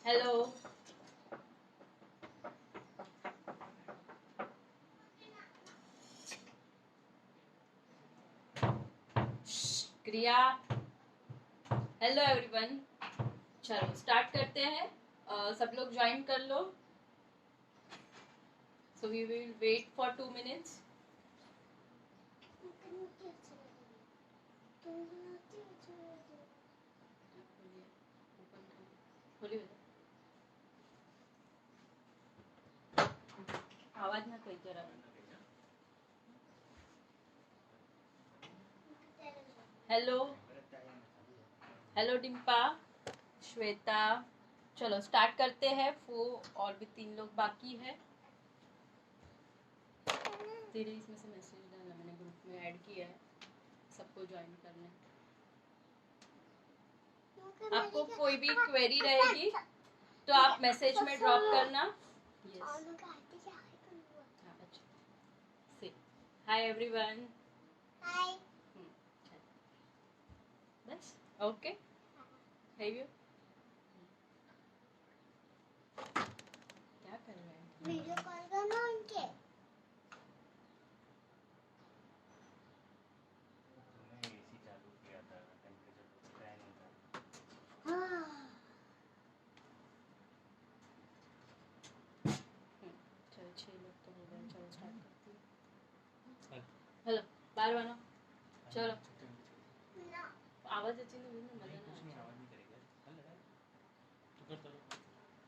Hello. क्रिया। Hello everyone. चलो start करते हैं। सब लोग ज्वाइन कर लो। So we will wait for 2 minutes। आवाज ना कोई जरा। हेलो। हेलो डिम्पा, श्वेता। चलो स्टार्ट करते हैं। और भी 3 लोग बाकी है। तेरे इसमें से मैसेज डालना, मैंने ग्रुप में ऐड किया है, सबको ज्वाइन करना है। आपको कोई भी क्वेरी रहेगी तो आप मैसेज में ड्रॉप करना। Hi everyone. हाय। बस ओके। है यू क्या कर रहे हैं? वीडियो कॉल करना उनके। एसी चालू किया था, टेम्परेचर फैन होता। चलो 6 लोग तो हो गए। चलो स्टार्ट करती हूँ। हेलो बार बनो। चलो आवाज अच्छी नहीं मजा ना आवाज नहीं करेगा।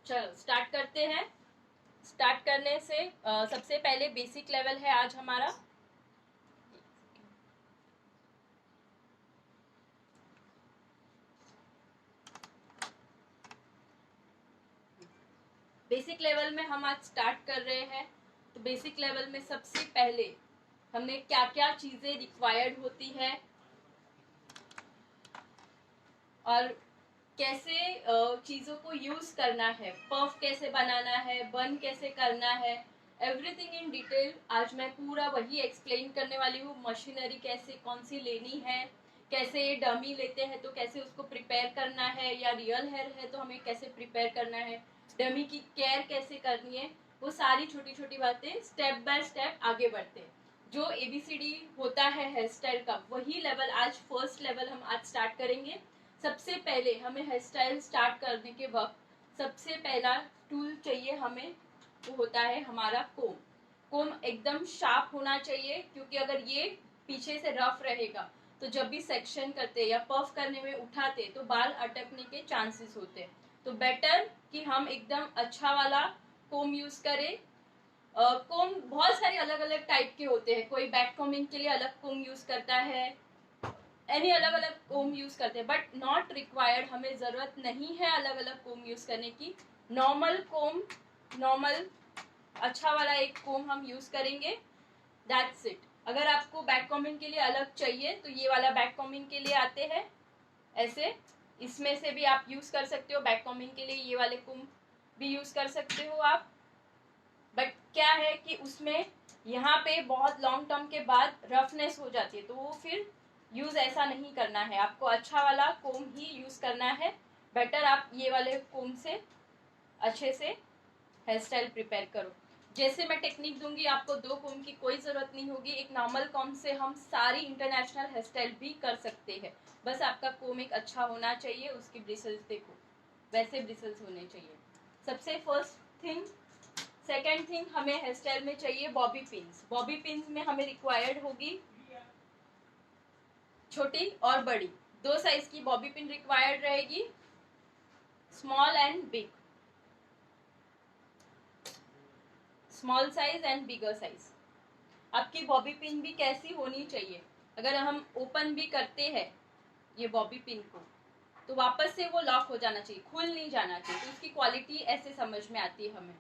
चलो स्टार्ट करते हैं। स्टार्ट करने से सबसे पहले बेसिक लेवल है आज हमारा। बेसिक लेवल में हम आज स्टार्ट कर रहे हैं। तो बेसिक लेवल में सबसे पहले हमने क्या क्या चीजें रिक्वायर्ड होती है और कैसे चीजों को यूज करना है, पफ कैसे बनाना है, बर्न कैसे करना है, एवरीथिंग इन डिटेल आज मैं पूरा वही एक्सप्लेन करने वाली हूँ। मशीनरी कैसे कौन सी लेनी है, कैसे डमी लेते हैं तो कैसे उसको प्रिपेयर करना है, या रियल हेयर है तो हमें कैसे प्रिपेयर करना है, डमी की केयर कैसे करनी है, वो सारी छोटी छोटी बातें स्टेप बाय स्टेप आगे बढ़ते हैं। जो एबीसीडी होता है हेयर स्टाइल का, वही लेवल आज फर्स्ट लेवल हम आज स्टार्ट करेंगे। सबसे पहले हमें हेयर स्टाइल स्टार्ट करने के वक्त सबसे पहला टूल चाहिए हमें, वो होता है हमारा कोम। कोम एकदम शार्प होना चाहिए, क्योंकि अगर ये पीछे से रफ रहेगा तो जब भी सेक्शन करते या पफ करने में उठाते तो बाल अटकने के चांसेस होते हैं। तो बेटर कि हम एकदम अच्छा वाला कोम यूज करें। कोम बहुत सारे अलग अलग टाइप के होते हैं। कोई बैक कोमिंग के लिए अलग कोम यूज करता है, एनी अलग अलग कोम यूज करते हैं, बट नॉट रिक्वायर्ड। हमें जरूरत नहीं है अलग अलग कोम यूज करने की। नॉर्मल कोम, नॉर्मल अच्छा वाला एक कोम हम यूज करेंगे, दैट्स इट। अगर आपको बैक कॉमिंग के लिए अलग चाहिए तो ये वाला बैक कॉमिंग के लिए आते हैं ऐसे, इसमें से भी आप यूज कर सकते हो। बैक कॉमिंग के लिए ये वाले कोम भी यूज कर सकते हो आप। बट क्या है कि उसमें यहाँ पे बहुत लॉन्ग टर्म के बाद रफनेस हो जाती है, तो वो फिर यूज ऐसा नहीं करना है। आपको अच्छा वाला कोम ही यूज करना है। बेटर आप ये वाले कोम से अच्छे से हेयर स्टाइल प्रिपेयर करो। जैसे मैं टेक्निक दूंगी आपको 2 कोम की कोई जरूरत नहीं होगी। एक नॉर्मल कोम से हम सारी इंटरनेशनल हेयर स्टाइल भी कर सकते हैं। बस आपका कोम एक अच्छा होना चाहिए, उसकी ब्रिसल्स देखो वैसे ब्रिसल्स होने चाहिए। सबसे फर्स्ट थिंग। सेकेंड थिंग, हमें हेयर स्टाइल में चाहिए बॉबी पिन्स। बॉबी पिन्स में हमें रिक्वायर्ड होगी छोटी और बड़ी, 2 साइज की बॉबी पिन रिक्वायर्ड रहेगी, small and big, small size and bigger size. आपकी बॉबी पिन भी कैसी होनी चाहिए, अगर हम ओपन भी करते हैं ये बॉबी पिन को तो वापस से वो लॉक हो जाना चाहिए, खुल नहीं जाना चाहिए। तो उसकी क्वालिटी ऐसे समझ में आती है हमें।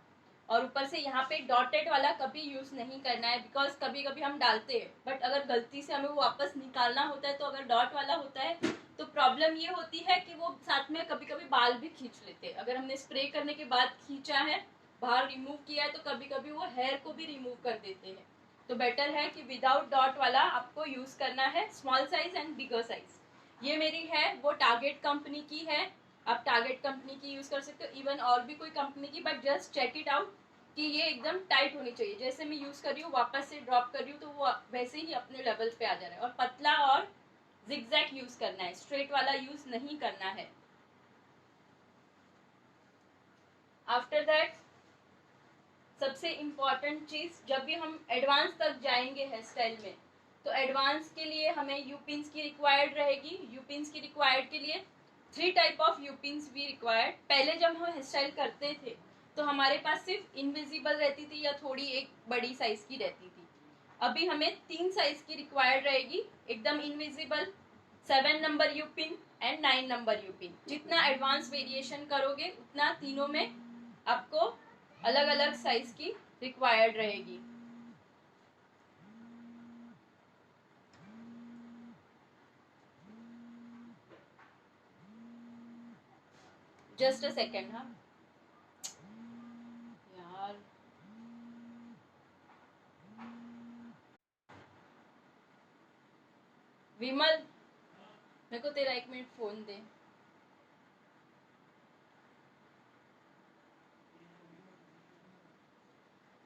और ऊपर से यहाँ पे डॉटेड वाला कभी यूज नहीं करना है, बिकॉज कभी कभी हम डालते हैं बट अगर गलती से हमें वो वापस निकालना होता है तो अगर डॉट वाला होता है तो प्रॉब्लम ये होती है कि वो साथ में कभी कभी बाल भी खींच लेते हैं। अगर हमने स्प्रे करने के बाद खींचा है, बाहर रिमूव किया है, तो कभी कभी वो हेयर को भी रिमूव कर देते हैं। तो बेटर है कि विदाउट डॉट वाला आपको यूज करना है, small size and bigger size. ये मेरी है वो टारगेट कंपनी की है, आप टारगेट कंपनी की यूज कर सकते हो, इवन और भी कोई कंपनी की, but just check it out कि ये एकदम टाइट होनी चाहिए। जैसे मैं यूज कर रही हूँ वापस से ड्रॉप कर रही हूँ तो वो वैसे ही अपने लेवल पे आ जा रहा है। और पतला और जिगजैग यूज करना है, स्ट्रेट वाला यूज नहीं करना है। आफ्टर दैट सबसे इम्पॉर्टेंट चीज, जब भी हम एडवांस तक जाएंगे हेयर स्टाइल में, तो एडवांस के लिए हमें यूपिन्स की रिक्वायर्ड रहेगी। यूपिन्स की रिक्वायर्ड के लिए 3 टाइप ऑफ यूपिन्स भी रिक्वायर्ड। पहले जब हम हेयर स्टाइल करते थे तो हमारे पास सिर्फ इनविजिबल रहती थी या थोड़ी एक बड़ी साइज की रहती थी। अभी हमें 3 साइज की रिक्वायर्ड रहेगी, एकदम इनविजिबल, 7 नंबर यूपिन एंड 9 नंबर यूपिन। जितना एडवांस वेरिएशन करोगे उतना तीनों में आपको अलग अलग साइज की रिक्वायर्ड रहेगी। Just a second. हाँ यार, विमल मेरे को तेरा 1 मिनट फोन दे।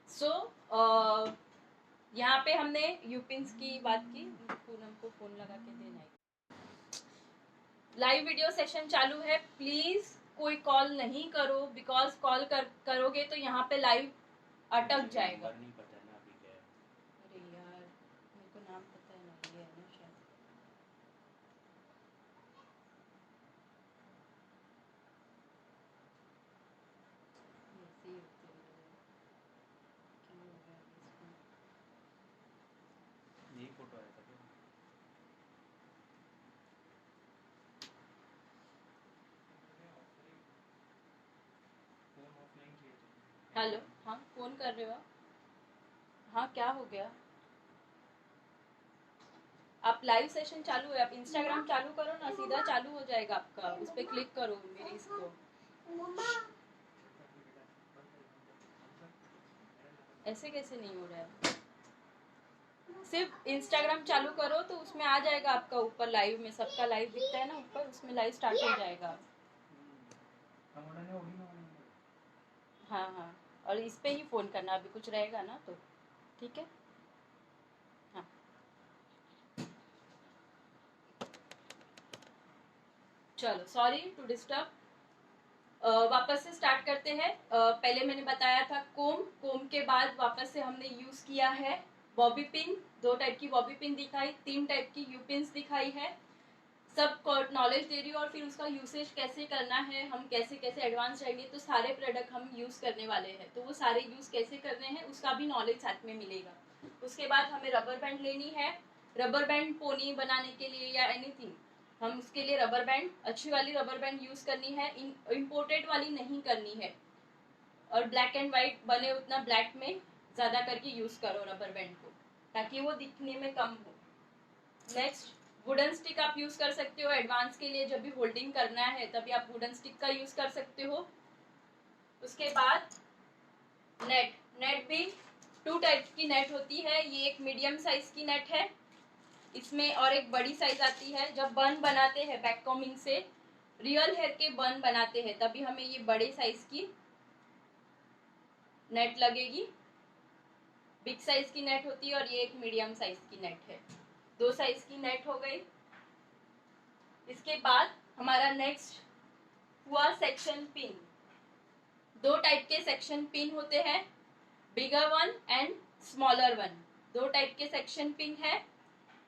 सो यहाँ पे हमने यूपिन्स की बात की। पूनम को फोन लगा के देना है। लाइव वीडियो सेशन चालू है, प्लीज कोई कॉल नहीं करो, बिकॉज कॉल करोगे तो यहाँ पे लाइव अटक जाएगा। नहीं पता ना अभी क्या है। अरे यार मेरे को नाम पता है ना, ये है ना शायद। ऐसे ही होते हैं। क्यों हो गया इसको? यही फोटो आया था क्या? फोन ऑफलाइन किया था। हेलो, हाँ फोन कर रहे हो आप? हाँ क्या हो गया? आप लाइव सेशन चालू है, आप इंस्टाग्राम चालू करो ना, सीधा चालू हो जाएगा आपका। उस पर क्लिक करो मेरे इसको। मम्मा ऐसे कैसे नहीं हो रहा है? सिर्फ इंस्टाग्राम चालू करो तो उसमें आ जाएगा आपका ऊपर लाइव में, सबका लाइव दिखता है ना ऊपर, उसमें लाइव स्टार्ट हो जाएगा। हाँ हाँ, और इस पे ही फोन करना, अभी कुछ रहेगा ना तो ठीक है। हाँ चलो, सॉरी टू डिस्टर्ब। वापस से स्टार्ट करते हैं। पहले मैंने बताया था कोम के बाद वापस से हमने यूज किया है बॉबी पिन। 2 टाइप की बॉबी पिन दिखाई, 3 टाइप की यूपिन्स दिखाई है। सब नॉलेज दे रही हूँ, और फिर उसका यूसेज कैसे करना है, हम कैसे कैसे एडवांस जाएंगे, तो सारे प्रोडक्ट हम यूज करने वाले हैं, तो वो सारे यूज कैसे करने हैं उसका भी नॉलेज साथ में मिलेगा। उसके बाद हमें रबर बैंड लेनी है, रबर बैंड पोनी बनाने के लिए या एनीथिंग, हम उसके लिए रबर बैंड, अच्छी वाली रबर बैंड यूज करनी है, इम्पोर्टेड वाली नहीं करनी है। और ब्लैक एंड व्हाइट बने उतना ब्लैक में ज्यादा करके यूज करो रबर बैंड को, ताकि वो दिखने में कम हो। नेक्स्ट, वुडन स्टिक आप यूज कर सकते हो एडवांस के लिए, जब भी होल्डिंग करना है तभी आप वुडन स्टिक का यूज कर सकते हो। उसके बाद नेट, नेट भी 2 टाइप की नेट होती है। ये एक मीडियम साइज की नेट है इसमें, और एक बड़ी साइज आती है। जब बन बनाते हैं बैक कॉमिंग से, रियल हेयर के बन बनाते हैं, तभी हमें ये बड़े साइज की नेट लगेगी। बिग साइज की नेट होती है, और ये एक मीडियम साइज की नेट है। 2 साइज की नेट हो गई। इसके बाद हमारा नेक्स्ट हुआ सेक्शन पिन। 2 टाइप के सेक्शन पिन होते हैं, bigger one and smaller one. 2 type के सेक्शन पिन है,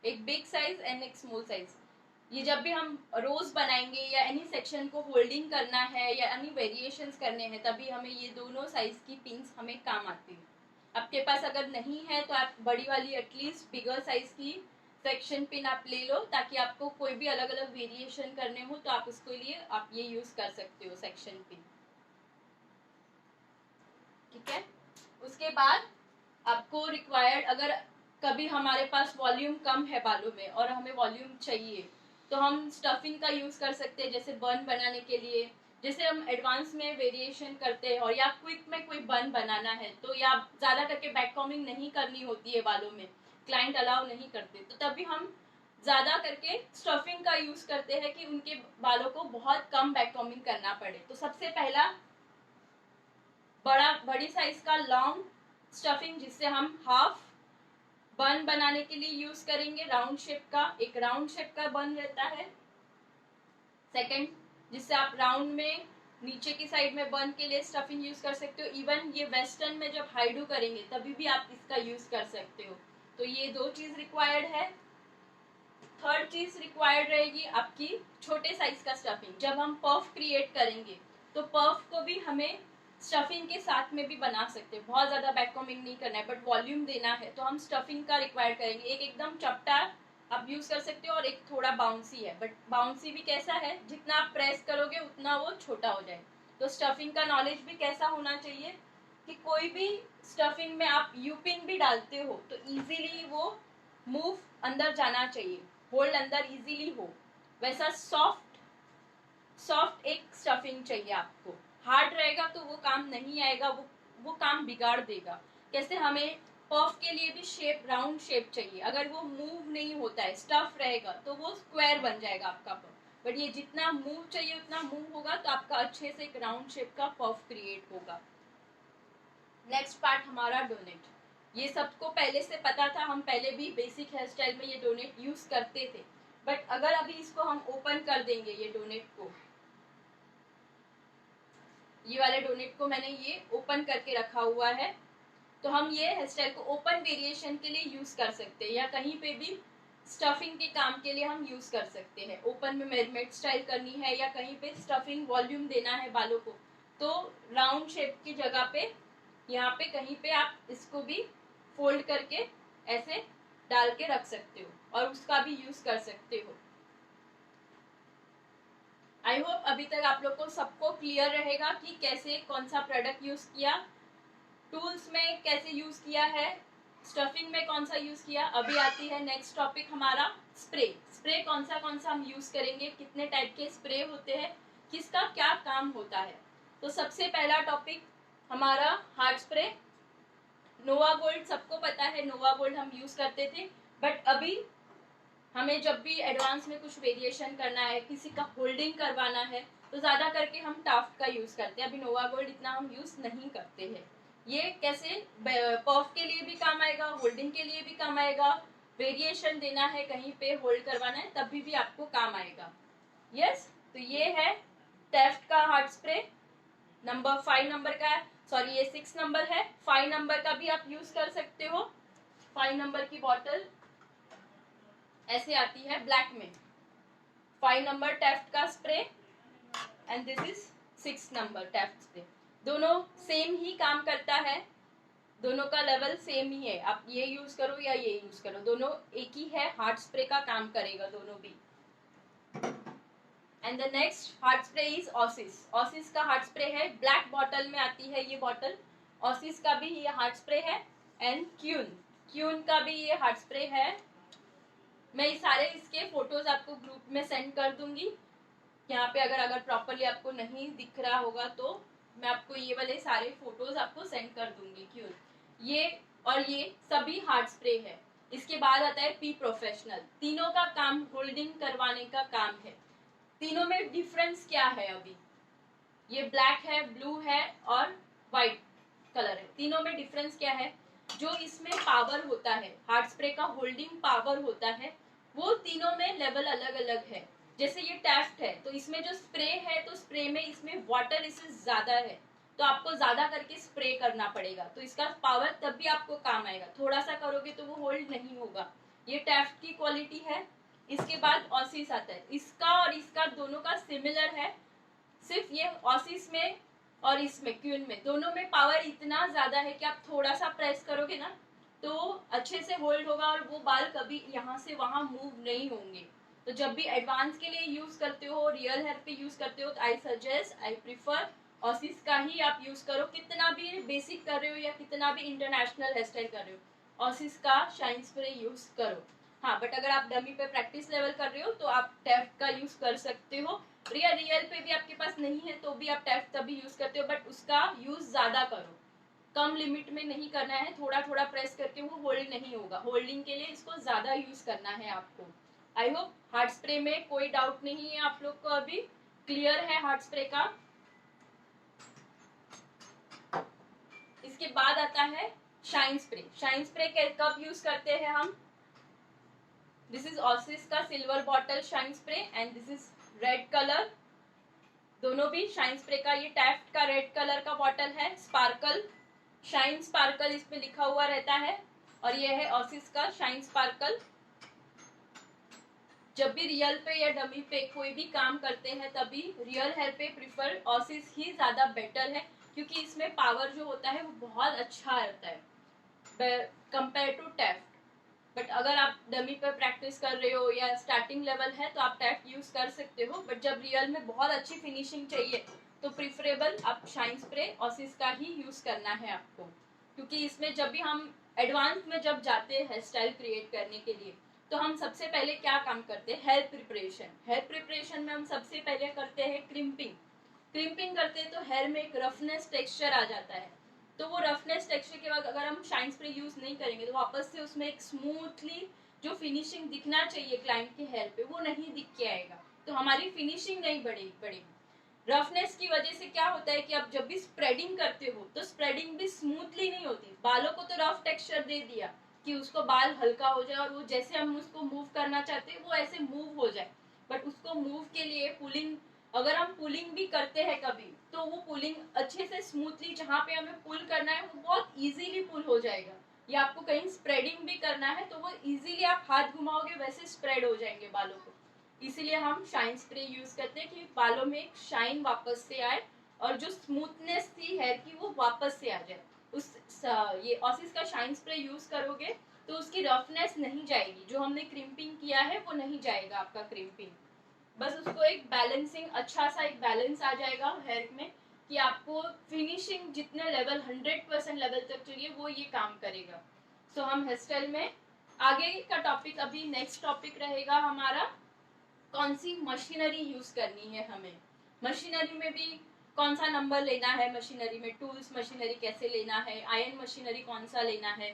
एक बिग साइज एंड एक स्मॉल साइज। ये जब भी हम रोज बनाएंगे या एनी सेक्शन को होल्डिंग करना है या एनी वेरिएशंस करने हैं, तभी हमें ये दोनों साइज की पिन्स हमें काम आती है। आपके पास अगर नहीं है तो आप बड़ी वाली एटलीस्ट बिगर साइज की सेक्शन पिन आप ले लो, ताकि आपको कोई भी अलग अलग वेरिएशन करने हो तो आप उसके लिए आप ये यूज कर सकते हो सेक्शन पिन। ठीक है। उसके बाद आपको रिक्वायर्ड, अगर कभी हमारे पास वॉल्यूम कम है बालों में और हमें वॉल्यूम चाहिए, तो हम स्टफिंग का यूज कर सकते हैं, जैसे बन बनाने के लिए। जैसे हम एडवांस में वेरिएशन करते हैं और या क्विक में कोई बन बनाना है, तो या ज्यादा करके बैक कॉमिंग नहीं करनी होती है बालों में, क्लाइंट अलाउ नहीं करते, तो तभी हम ज्यादा करके स्टफिंग का यूज करते हैं कि उनके बालों को बहुत कम बैक कॉम्बिंग करना पड़े। तो सबसे पहला बड़ी साइज का लॉन्ग स्टफिंग जिससे हम हाफ बन बनाने के लिए यूज करेंगे। राउंड शेप का, एक राउंड शेप का बन रहता है। सेकंड, जिससे आप राउंड में नीचे की साइड में बन के लिए स्टफिंग यूज कर सकते हो। इवन ये वेस्टर्न में जब हाईडू करेंगे तभी भी आप इसका यूज कर सकते हो। तो ये दो चीज रिक्वायर्ड है। थर्ड चीज रिक्वायर्ड रहेगी आपकी छोटे साइज का स्टफिंग। जब हम पफ क्रिएट करेंगे तो पफ को भी हमें स्टफिंग के साथ में भी बना सकते हैं। बहुत ज्यादा बैक कॉम्बिंग नहीं करना है बट वॉल्यूम देना है तो हम स्टफिंग का रिक्वायर करेंगे। एक एकदम चपटा आप यूज कर सकते हो और एक थोड़ा बाउंसी है, बट बाउंसी भी कैसा है, जितना आप प्रेस करोगे उतना वो छोटा हो जाए। तो स्टफिंग का नॉलेज भी कैसा होना चाहिए कि कोई भी स्टफिंग में आप यूपिन भी डालते हो तो इजीली वो मूव अंदर जाना चाहिए, होल्ड अंदर इजीली हो। वैसा सॉफ्ट एक स्टफिंग चाहिए आपको। हार्ड रहेगा तो वो काम नहीं आएगा, वो काम बिगाड़ देगा। कैसे, हमें पफ के लिए भी शेप, राउंड शेप चाहिए। अगर वो मूव नहीं होता है, स्टफ रहेगा तो वो स्क्वायर बन जाएगा आपका पफ। बट ये जितना मूव चाहिए उतना मूव होगा तो आपका अच्छे से एक राउंड शेप का पफ क्रिएट होगा। नेक्स्ट पार्ट हमारा डोनेट। ये सबको पहले से पता था, हम पहले भी बेसिक हेयर स्टाइल में ये डोनेट यूज करते थे। बट अगर अभी इसको हम ओपन कर देंगे, ये डोनेट को, ये वाले डोनेट को मैंने ये ओपन करके रखा हुआ है, तो हम ये हेयर स्टाइल को ओपन वेरिएशन के लिए यूज कर सकते हैं या कहीं पे भी स्टफिंग के काम के लिए हम यूज कर सकते हैं। ओपन में मेरमेड स्टाइल करनी है या कहीं पे स्टफिंग वॉल्यूम देना है बालों को, तो राउंड शेप की जगह पे यहाँ पे कहीं पे आप इसको भी फोल्ड करके ऐसे डाल के रख सकते हो और उसका भी यूज कर सकते हो। आई होप अभी तक आप लोग को सबको क्लियर रहेगा कि कैसे कौन सा प्रोडक्ट यूज किया, टूल्स में कैसे यूज किया है, स्टफिंग में कौन सा यूज किया। अभी आती है नेक्स्ट टॉपिक हमारा स्प्रे। स्प्रे कौन सा हम यूज करेंगे, कितने टाइप के स्प्रे होते हैं, किसका क्या काम होता है। तो सबसे पहला टॉपिक हमारा हार्ड स्प्रे। नोवा गोल्ड सबको पता है, नोवा गोल्ड हम यूज करते थे। बट अभी हमें जब भी एडवांस में कुछ वेरिएशन करना है, किसी का होल्डिंग करवाना है, तो ज्यादा करके हम टाफ्ट का यूज करते हैं। अभी नोवा गोल्ड इतना हम यूज नहीं करते हैं। ये कैसे पफ के लिए भी काम आएगा, होल्डिंग के लिए भी काम आएगा, वेरिएशन देना है, कहीं पे होल्ड करवाना है तभी भी आपको काम आएगा। यस, तो ये है टेफ्ट का हार्ड स्प्रे। नंबर 5 नंबर का है, सॉरी ये 6 नंबर है। 5 नंबर का भी आप यूज कर सकते हो। 5 नंबर की बॉटल ऐसे आती है ब्लैक में। 5 नंबर टेफ्ट का spray and this is 6 number Taft spray. दोनों सेम ही काम करता है, दोनों का लेवल सेम ही है। आप ये यूज करो या ये यूज करो, दोनों एक ही है, हार्ड स्प्रे का काम करेगा दोनों भी। And the next hard spray is oasis. Oasis का हार्ड स्प्रे है, ब्लैक बॉटल में आती है ये बॉटल। ऑसिस का भी ये हार्ड स्प्रे है। एंड क्यून का भी ये हार्ड स्प्रे है। मैं सारे इसके फोटोज आपको ग्रुप में सेंड कर दूंगी। यहाँ पे अगर प्रॉपरली आपको नहीं दिख रहा होगा तो मैं आपको ये वाले सारे फोटोज आपको सेंड कर दूंगी। क्यों, ये और ये सभी हार्ड स्प्रे है। इसके बाद आता है पी प्रोफेशनल। तीनों का काम होल्डिंग करवाने का काम है। तीनों में डिफरेंस क्या है, अभी ये ब्लैक है, ब्लू है और व्हाइट कलर है। तीनों में डिफरेंस क्या है, जो इसमें पावर होता है, हार्ड स्प्रे का होल्डिंग पावर होता है, वो तीनों में लेवल अलग अलग है। जैसे ये टेफ्ट है तो इसमें जो स्प्रे है, तो स्प्रे में इसमें वाटर इससे ज्यादा है, तो आपको ज्यादा करके स्प्रे करना पड़ेगा, तो इसका पावर तब भी आपको काम आएगा। थोड़ा सा करोगे तो वो होल्ड नहीं होगा। ये टेफ्ट की क्वालिटी है। इसके बाद ऑसिस आता है। इसका और इसका दोनों का सिमिलर है, सिर्फ ये ऑसिस में और इसमें क्यून में दोनों में पावर इतना ज्यादा है कि आप थोड़ा सा प्रेस करोगे ना तो अच्छे से होल्ड होगा और वो बाल कभी यहाँ से वहां मूव नहीं होंगे। तो जब भी एडवांस के लिए यूज करते हो, रियल हेयर पे यूज करते हो, तो आई प्रिफर ऑसिस का ही आप यूज करो। कितना भी बेसिक कर रहे हो या कितना भी इंटरनेशनल हेयर स्टाइल कर रहे हो, ऑसिस का शाइन स्प्रे यूज करो। हाँ, बट अगर आप डमी पे प्रैक्टिस लेवल कर रहे हो तो आप टेफ्ट का यूज कर सकते हो। रियल पे भी आपके पास नहीं है तो भी आप टेफ्ट तभी यूज करते हो, बट उसका यूज ज्यादा करो, कम लिमिट में नहीं करना है। थोड़ा थोड़ा प्रेस करके वो होल्ड नहीं होगा, होल्डिंग के लिए इसको ज्यादा यूज करना है आपको। आई होप हार्ड स्प्रे में कोई डाउट नहीं है आप लोग को, अभी क्लियर है हार्ड स्प्रे का। इसके बाद आता है शाइन स्प्रे। शाइन स्प्रे कब यूज करते हैं हम? दिस इज ऑसिस का silver bottle shine spray and this is red colour, दोनों भी शाइन स्प्रे का। ये टैफ्ट का रेड कलर का बॉटल है, स्पार्कल, शाइन स्पार्कल इसमें लिखा हुआ रहता है, और ये है ऑसिस का शाइन स्पार्कल। जब भी रियल पे या डमी पे कोई भी काम करते हैं तभी रियल हेयर पे प्रिफर ऑसिस ही ज्यादा बेटर है, क्योंकि इसमें पावर जो होता है वो बहुत अच्छा रहता है कंपेयर टू टैफ्ट। बट अगर आप डमी पे प्रैक्टिस कर रहे हो या स्टार्टिंग लेवल है तो आप टैफ्ट यूज कर सकते हो, बट जब रियल में बहुत अच्छी फिनिशिंग चाहिए तो प्रिफरेबल आप शाइन स्प्रे ऑसिस का ही यूज करना है आपको, क्योंकि इसमें जब भी हम एडवांस में जब जाते हैं हेयर स्टाइल क्रिएट करने के लिए तो हम सबसे पहले क्या काम करते हैं? Hair preparation. हेयर प्रिपरेशन में हम सबसे पहले करते हैं क्रिम्पिंग। क्रिम्पिंग करते हैं तो हेयर में एक रफनेस टेक्सचर आ जाता है, तो वो रफनेस टेक्सचर के बाद अगर हम शाइन स्प्रे यूज नहीं करेंगे तो वापस से उसमें एक स्मूथली जो फिनिशिंग दिखना चाहिए क्लाइंट के हेयर पे वो नहीं दिख के आएगा, तो हमारी फिनिशिंग नहीं बढ़ेगी। रफनेस की वजह से क्या होता है कि आप जब भी स्प्रेडिंग करते हो तो स्प्रेडिंग भी स्मूथली नहीं होती। बालों को तो रफ टेक्सचर दे दिया कि उसको बाल हल्का हो जाए और वो जैसे हम उसको मूव करना चाहते हैं वो ऐसे मूव हो जाए, बट उसको मूव के लिए पुलिंग, अगर हम पुलिंग भी करते हैं कभी तो वो पुलिंग अच्छे से स्मूथली जहाँ पे हमें पुल करना है वो बहुत इजीली पुल हो जाएगा, या आपको कहीं स्प्रेडिंग भी करना है तो वो इजीली आप हाथ घुमाओगे वैसे स्प्रेड हो जाएंगे बालों को। इसीलिए हम शाइन स्प्रे यूज करते हैं कि बालों में एक शाइन वापस से आए और जो स्मूथनेस थी हेयर की वो वापस से आ जाए। ये ऑसिस का शाइन स्प्रे यूज करोगे तो उसकी रफनेस नहीं जाएगी, जो हमने क्रिम्पिंग किया है वो नहीं जाएगा आपका क्रिम्पिंग, बस उसको एक बैलेंसिंग अच्छा सा एक बैलेंस आ जाएगा हेयर में कि आपको फिनिशिंग जितने लेवल 100% लेवल तक चाहिए वो ये काम करेगा। सो हम हेयर स्टाइल में आगे का टॉपिक, अभी नेक्स्ट टॉपिक रहेगा हमारा कौन सी मशीनरी यूज करनी है हमें। मशीनरी में भी कौन सा नंबर लेना है, मशीनरी में टूल्स मशीनरी कैसे लेना है, आयरन मशीनरी कौन सा लेना है।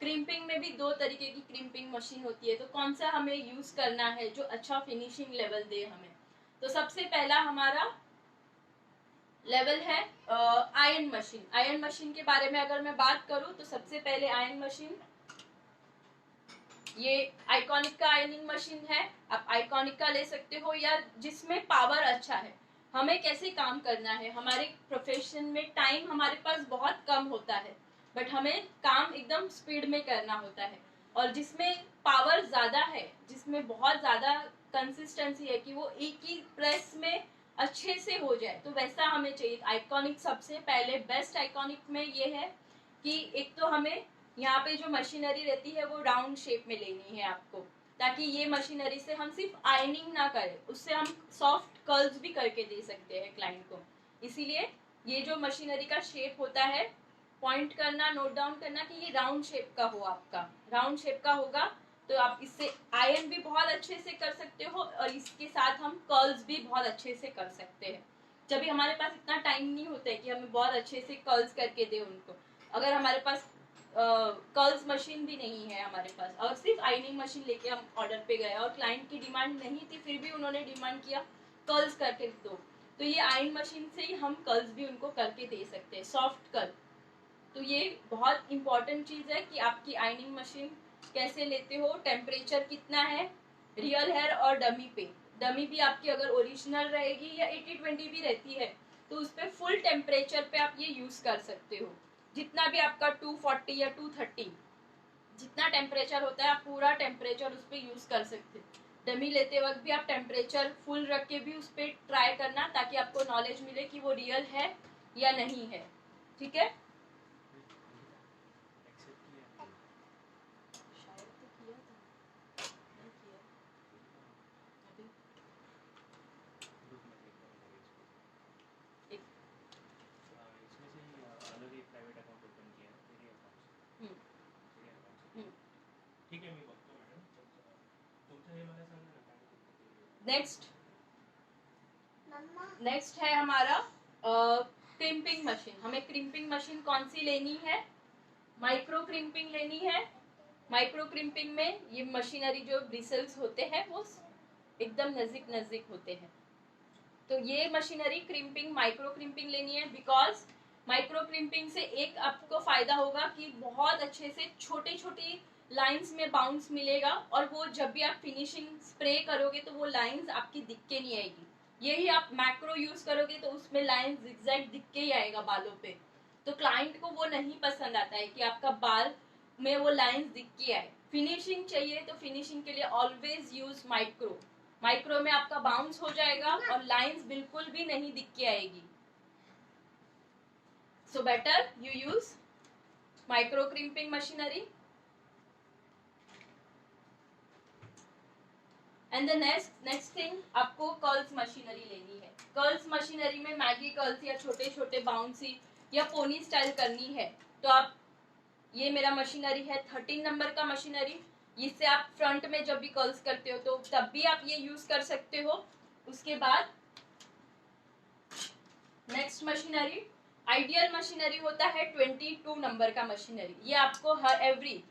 क्रिम्पिंग में भी 2 तरीके की क्रिम्पिंग मशीन होती है, तो कौन सा हमें यूज करना है जो अच्छा फिनिशिंग लेवल दे हमें। तो सबसे पहला हमारा लेवल है आयरन मशीन। आयरन मशीन के बारे में अगर मैं बात करूं तो सबसे पहले आयरन मशीन, ये आइकॉनिक का आयरनिंग मशीन है, आप आइकॉनिक का ले सकते हो या जिसमें पावर अच्छा है। हमें कैसे काम करना है, हमारे प्रोफेशन में टाइम हमारे पास बहुत कम होता है, बट हमें काम एकदम स्पीड में करना होता है, और जिसमें पावर ज्यादा है, जिसमें बहुत ज्यादा कंसिस्टेंसी है कि वो एक ही प्रेस में अच्छे से हो जाए, तो वैसा हमें चाहिए। आइकॉनिक सबसे पहले बेस्ट आइकॉनिक में ये है कि एक तो हमें यहाँ पे जो मशीनरी रहती है वो राउंड शेप में लेनी है आपको, ताकि ये मशीनरी से हम सिर्फ आयनिंग ना करें, उससे हम सॉफ्ट कर्ल्स भी करके दे सकते हैं क्लाइंट को। इसीलिए ये जो मशीनरी का शेप होता है, पॉइंट करना, नोट डाउन करना कि ये राउंड शेप का हो, आपका राउंड शेप का होगा तो आप इससे आयन भी बहुत अच्छे से कर सकते हो और इसके साथ हम कर्ल्स भी बहुत अच्छे से कर सकते हैं। जब भी हमारे पास इतना टाइम नहीं होता है कि हमें बहुत अच्छे से कर्ल्स करके दे उनको, अगर हमारे पास कर्ल्स मशीन भी नहीं है हमारे पास और सिर्फ आयनिंग मशीन लेके हम ऑर्डर पे गए और क्लाइंट की डिमांड नहीं थी फिर भी उन्होंने डिमांड किया कर्ल्स करके दो, तो ये आयरन मशीन से ही हम कर्ल्स भी उनको करके दे सकते हैं, सॉफ्ट कर्ल। तो ये बहुत इंपॉर्टेंट चीज है कि आपकी आयनिंग मशीन कैसे लेते हो, टेम्परेचर कितना है रियल हेयर और डमी पे। डमी भी आपकी अगर ओरिजिनल रहेगी या 80-20 भी रहती है तो उस पर फुल टेम्परेचर पे आप ये यूज कर सकते हो। जितना भी आपका 240 या 230 जितना टेम्परेचर होता है आप पूरा टेम्परेचर उस पर यूज कर सकते हैं। डमी लेते वक्त भी आप टेम्परेचर फुल रख के भी उस पर ट्राई करना ताकि आपको नॉलेज मिले कि वो रियल है या नहीं है, ठीक है। ठीक आहे मी बघतो मॅडम, तुमचं हे मला सांगा ना काय पद्धती नेक्स्ट है हमारा क्रिम्पिंग मशीन। हमें क्रिम्पिंग मशीन कौन सी लेनी है, माइक्रो क्रिम्पिंग लेनी है माइक्रो क्रिम्पिंग में ये मशीनरी जो ब्रिसल्स होते हैं वो एकदम नजदीक नजदीक होते हैं। तो ये मशीनरी क्रिम्पिंग माइक्रो क्रिम्पिंग लेनी है, बिकॉज माइक्रो क्रिम्पिंग से एक आपको फायदा होगा कि बहुत अच्छे से छोटे छोटे लाइंस में बाउंस मिलेगा, और वो जब भी आप फिनिशिंग स्प्रे करोगे तो वो लाइंस आपकी दिख के नहीं आएगी। यही आप मैक्रो यूज करोगे तो उसमें लाइंस जिगजैग दिख के ही आएगा बालों पे। तो क्लाइंट को वो नहीं पसंद आता है कि आपका बाल में वो लाइंस दिख के आए। फिनिशिंग चाहिए तो फिनिशिंग के लिए ऑलवेज यूज माइक्रो। माइक्रो में आपका बाउंस हो जाएगा और लाइंस बिल्कुल भी नहीं दिख के आएगी। So better you use micro crimping machinery. And the next thing, आपको कर्ल्स मशीनरी लेनी है। कर्ल्स मशीनरी में मैगी कर्ल्स या छोटे छोटे बाउंसी या पोनी स्टाइल करनी है तो आप, ये मेरा मशीनरी है 13 नंबर का मशीनरी। इससे आप फ्रंट में जब भी कर्ल्स करते हो तो तब भी आप ये यूज कर सकते हो। उसके बाद नेक्स्ट मशीनरी, आइडियल मशीनरी होता है 22 नंबर का मशीनरी। ये आपको हर एवरी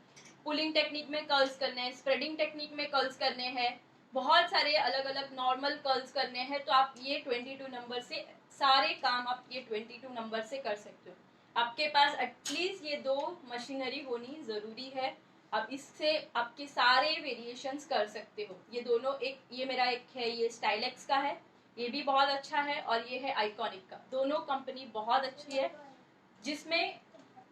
पुलिंग टेक्निक में कर्ल्स करने हैं, स्प्रेडिंग टेक्निक में कर्ल्स करने हैं, बहुत सारे अलग अलग नॉर्मल कर्ल्स करने हैं। तो आप ये 22 नंबर से सारे काम आप ये 22 नंबर से कर सकते हो। आपके पास एटलीस्ट ये 2 मशीनरी होनी जरूरी है। आप इससे आपके सारे वेरिएशंस कर सकते हो। ये दोनों, एक ये मेरा एक है, ये स्टाइलेक्स का है, ये भी बहुत अच्छा है, और ये है आइकॉनिक का। दोनों कंपनी बहुत अच्छी है, जिसमें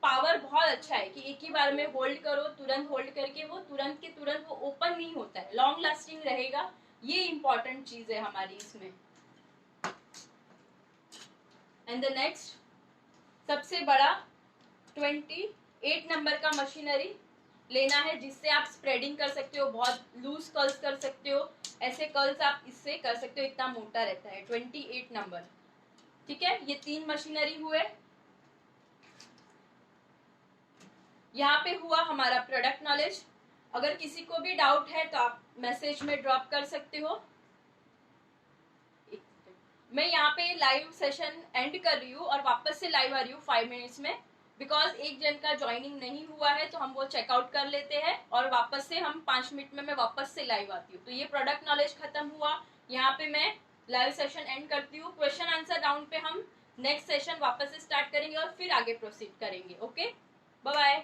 पावर बहुत अच्छा है कि एक ही बार में होल्ड करो, तुरंत होल्ड करके वो तुरंत के तुरंत वो ओपन नहीं होता है, लॉन्ग लास्टिंग रहेगा। ये इंपॉर्टेंट चीज है हमारी इसमें। एंड द नेक्स्ट सबसे बड़ा 28 नंबर का मशीनरी लेना है, जिससे आप स्प्रेडिंग कर सकते हो, बहुत लूज कर्ल्स कर सकते हो। ऐसे कर्ल्स आप इससे कर सकते हो, इतना मोटा रहता है 28 नंबर। ठीक है, ये 3 मशीनरी हुए। यहाँ पे हुआ हमारा प्रोडक्ट नॉलेज। अगर किसी को भी डाउट है तो आप मैसेज में ड्रॉप कर सकते हो। मैं यहाँ पे लाइव सेशन एंड कर रही हूँ और वापस से लाइव आ रही हूँ 5 मिनट्स में, बिकॉज एक जन का ज्वाइनिंग नहीं हुआ है तो हम वो चेकआउट कर लेते हैं और वापस से हम 5 मिनट में मैं वापस से लाइव आती हूँ। तो ये प्रोडक्ट नॉलेज खत्म हुआ, यहाँ पे मैं लाइव सेशन एंड करती हूँ। क्वेश्चन आंसर राउंड पे हम नेक्स्ट सेशन वापस से स्टार्ट करेंगे और फिर आगे प्रोसीड करेंगे। Okay, bye bye.